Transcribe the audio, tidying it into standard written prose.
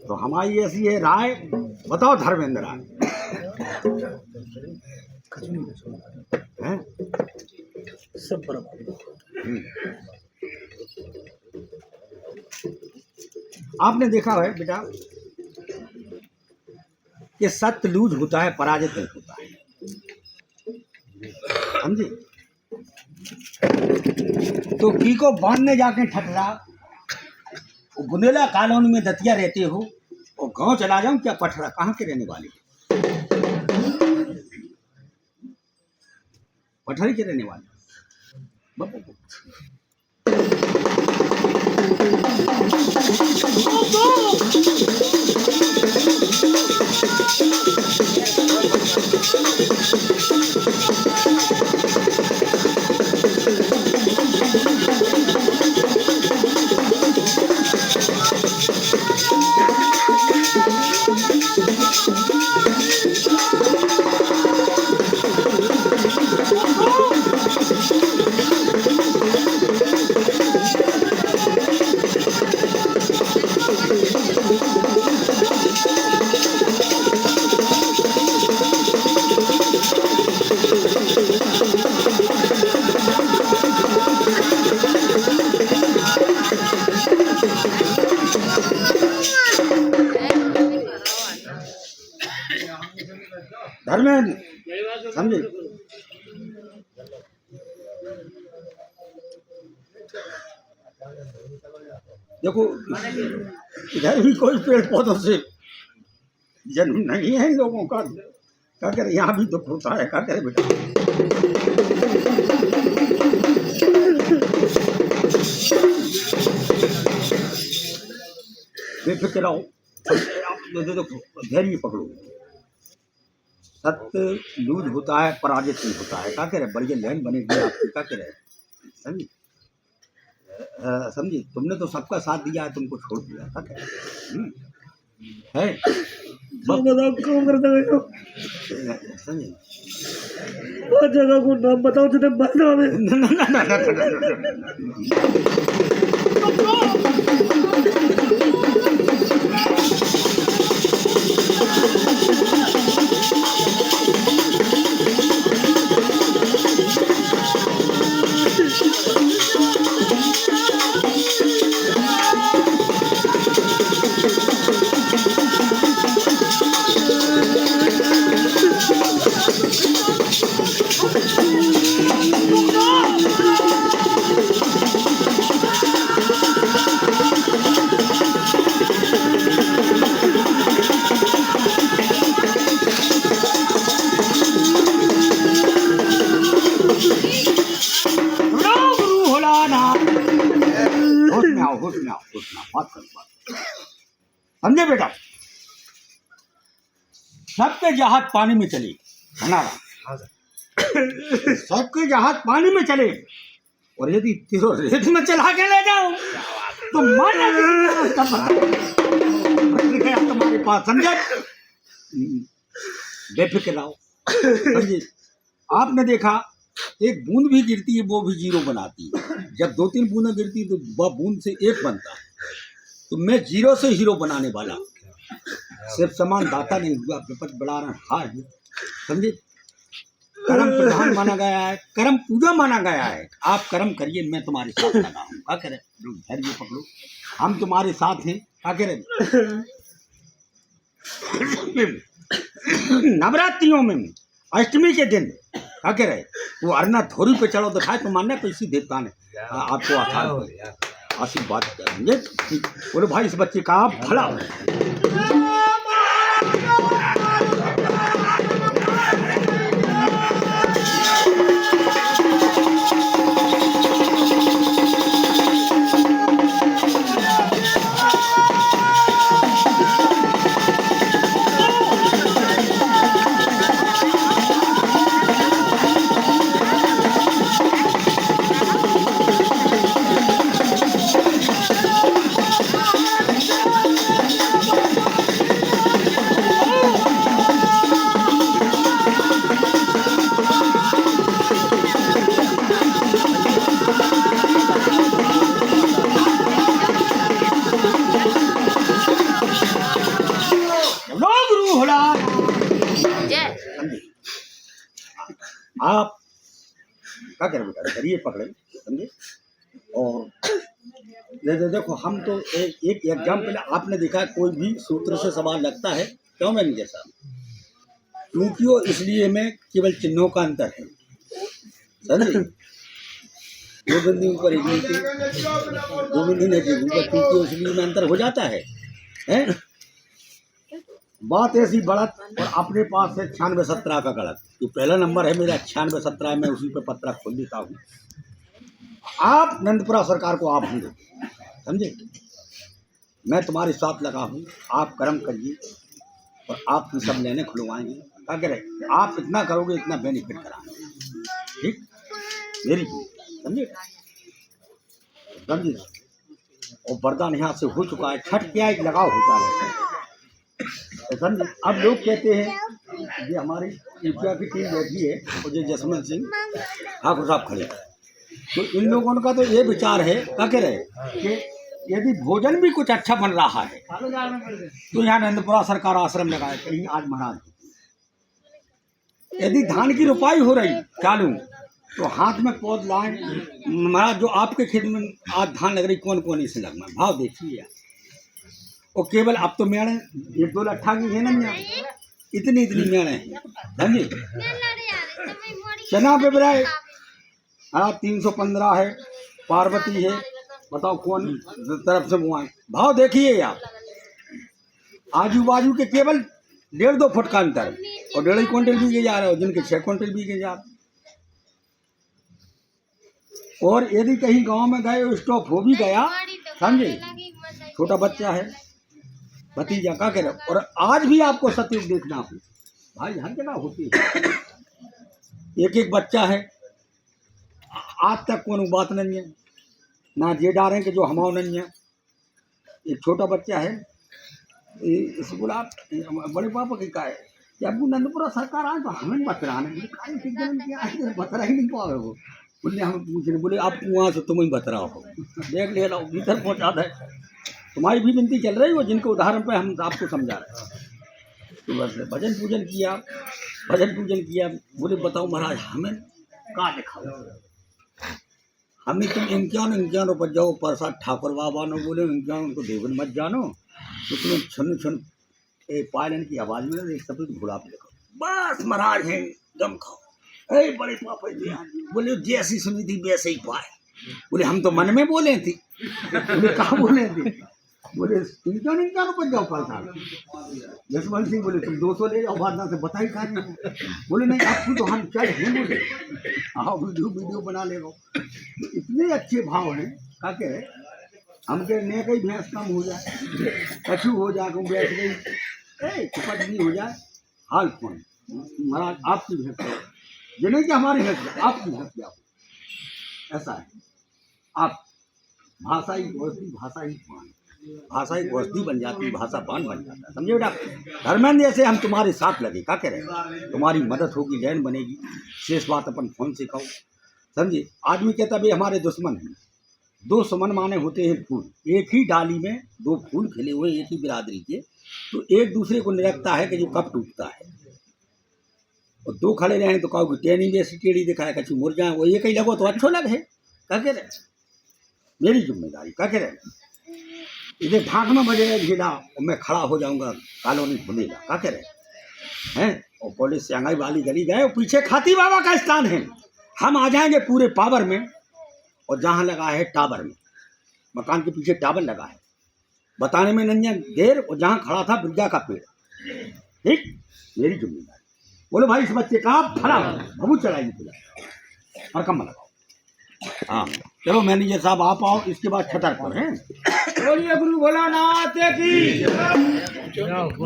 तो हमारी ऐसी है राय, बताओ धर्मेंद्र राय हैं? सब बराबर। आपने देखा है बेटा कि सत्य लूज होता है, पराजित नहीं होता है, समझे? तो की को बांधने जाके ठटरा, बुंदेला कॉलोनी में दतिया रहते हो और गांव चला जाऊं क्या पठरा, कहाँ के रहने वाले? पठरी के रहने वाले। धर्मेंद्र समझे? देखो इधर भी कोई पेड़ पौधों से जन्म नहीं है इन लोगों का, क्या करे, यहाँ भी दुख होता है, क्या करे बेटा? बेफिक्र रहो, देखो धैर्य पकड़ो। सत्य लूज होता है, पराजित नहीं होता है, क्या करे? बढ़िया लैंड बनेगी आपकी, क्या करे? समझी? समझी? तुमने तो सबका साथ दिया है, तुमको छोड़ दिया, क्या करे? है बताओ कौन करता है? समझे? वो जगह को नाम बताओ तो बता में। समझे बेटा? सबके जहाज पानी में चले, सबके जहाज पानी में चले, और यदि तीरों रेत में चला के ले जाओ तो माना तुम्हारे पास, समझे? बेफिक्र रहो, समझे? आपने देखा एक बूंद भी गिरती है वो भी जीरो बनाती है, जब 2-3 बूंदें गिरती है तो वह बूंद से एक बनता है। तो मैं जीरो से हीरो बनाने वाला, सिर्फ समान दाता नहीं हुआ, विपद बड़ा हार, समझे? कर्म प्रधान माना गया है, कर्म पूजा माना गया है। आप कर्म करिए, मैं तुम्हारे साथ लगा हूँ, क्या करें? धैर्य पकड़ो, हम तुम्हारे साथ हैं, क्या करें? नवरात्रियों में अष्टमी के दिन क्या करें? वो अरना थोड़ी पे चढ़ो दिखाए तो मानने पैसी देवता ने आपको आशीर्वाद करेंगे। बोले भाई इस बच्चे का भला हो। भोला। जय। समझे? आप क्या करें बेटा, करिए पकड़े, समझे। और देखो हम तो एक एग्जाम्पल आपने देखा, कोई भी सूत्र से सवाल लगता है, क्यों मैनेजर साहब? क्योंकि वो इसलिए में केवल चिन्हों का अंतर है, समझे। दो बिंदी ऊपर एक नीचे, दो बिंदी नीचे ऊपर, क्योंकि इसलिए में अंतर हो जाता है, हैं? बात ऐसी बढ़त और अपने पास है 96-17 का गलत। जो पहला नंबर है मेरा 96-17, मैं उसी पे पत्रा खोल देता हूँ। आप नंदपुरा सरकार को आप होंगे, समझे। मैं तुम्हारे साथ लगा हूँ, आप कर्म करिए और आपकी सब लेने खुलवाएंगे। क्या कह रहे, आप इतना करोगे इतना बेनिफिट कराएंगे, ठीक, मेरी समझे, समझिए। और वरदान यहाँ से हो चुका है, छठ क्या एक लगाव होता है, समझे। अब लोग कहते हैं, ये हमारी इंडिया की टीम बैठी है और ये जसवंत सिंह ठाकुर साहब खड़े, तो इन लोगों का तो ये विचार है, क्या कह रहे, कि यदि भोजन भी कुछ अच्छा बन रहा है तो यहाँ नंदपुरा सरकार आश्रम लगाए कहीं आज महाराज। यदि धान की रोपाई हो रही चालू, तो हाथ में पौध लाए महाराज, जो आपके खेत में आज धान लग रही, कौन कौन इसे लगना, भाव देखिए। और केवल अब तो मेड़ 1-2 लट्ठा की है ना, इतनी इतनी मेड़ है, समझे। चना पे बराए 315 है, पार्वती है, बताओ कौन तरफ से मुआए, भाव देखिए आप। आजू बाजू के केवल 1.5-2 फुट का अंतर, और 1.5 क्विंटल बीगे जा रहे हो, जिनके 6 क्विंटल बीगे जा रहे। और यदि कहीं गांव में गए स्टॉप हो भी गया, समझे, छोटा बच्चा है, भतीजा, क्या कह रहे, और आज भी आपको सत्य देखना हो, भाई हर जगह होती है, एक एक बच्चा है, आज तक कोई बात नहीं है ना, ये डारें कि जो हमारा नहीं है। एक छोटा बच्चा है, स्कूल आप बड़े पापा की का है कि अब नंदपुरा सरकार आए तो हमें बतराने, बतरा ही नहीं पाओगे वो, बोले हम पूछ रहे, बोले आप वहाँ से तुम ही बतरा हो, देख ले लो भीतर पहुँचा दे। तुम्हारी भी विनती चल रही हो, जिनके उदाहरण पे हम आपको समझा रहे हैं। तो बस भजन पूजन किया, बोले बताओ महाराज हमें कहाँ दिखाओ, हमें तुम इनक्यान ऊपर जाओ, प्रसाद ठाकुर बाबा ने बोले इनक्यान उनको देवन मत जानो, तो तुम्हें छन छन पायलन की आवाज़ में एक सफेद घोड़ा पे देखो, बस महाराज हैं दम खाओ। अरे बड़े पापा बोले जैसी सुनी थी वैसे ही पाए, बोले हम तो मन में बोले थे, बोले कहाँ बोले थे, बोले इनक्यान ऊपर जाओ प्रसाद। जसवंत सिंह बोले तुम 200 ले जाओ, बाद से बताई खा रहे, बोले नहीं आपको तो हम चल हैं, बोले हाँ वीडियो बना ले। तो इतने अच्छे भाव हैं, क्या कहे, हम कह ने कहीं भैंस कम हो जाए, कछु हो जाए, बैठ गई चुपट नहीं हो जाए, हाल कौन महाराज आपकी भैंस, ये नहीं कि हमारी भैंस, आपकी भैंस क्या हो, ऐसा है। आप भाषा ही औषधि बन जाती, भाषा बान बन जाता है, समझे बेटा। धर्मेंद्र जैसे हम तुम्हारे साथ लगे, क्या कह रहे, तुम्हारी मदद होगी, लैंड बनेगी, शेष बात अपन फोन से कहो, समझे। आदमी कहता भाई हमारे दुश्मन हैं, 2 सुमन माने होते हैं फूल, एक ही डाली में 2 फूल खिले हुए एक ही बिरादरी के, तो एक दूसरे को निरखता है कि जो कब टूटता है, और 2 खड़े रहे तो कहो टेनी जैसी टेढ़ी दिखाए, कछु मुर जाए, वो एक ही लगो तो अच्छो लगे, क्या कह रहे, मेरी जिम्मेदारी, क्या कह रहे, इधर ढाक में बजेगा घेरा और मैं खड़ा हो जाऊंगा, कॉलोनी खुलेगा, क्या कह रहे हैं। और पुलिस से अंगाई वाली गली गए और पीछे खाती बाबा का स्थान है, हम आ जाएंगे पूरे पावर में, और जहाँ लगा है टावर में, मकान के पीछे टावर लगा है, बताने में नहीं है देर, और जहाँ खड़ा था बिरजा का पेड़, ठीक, मेरी जिम्मेदारी। बोलो भाई इस बच्चे का खड़ा भभू चढ़ाइए पूजा और कम लगाओ। हाँ चलो मैनेजर साहब आप आओ, इसके बाद छतर पर हैं। बोलिए गुरु भोलानाथ की।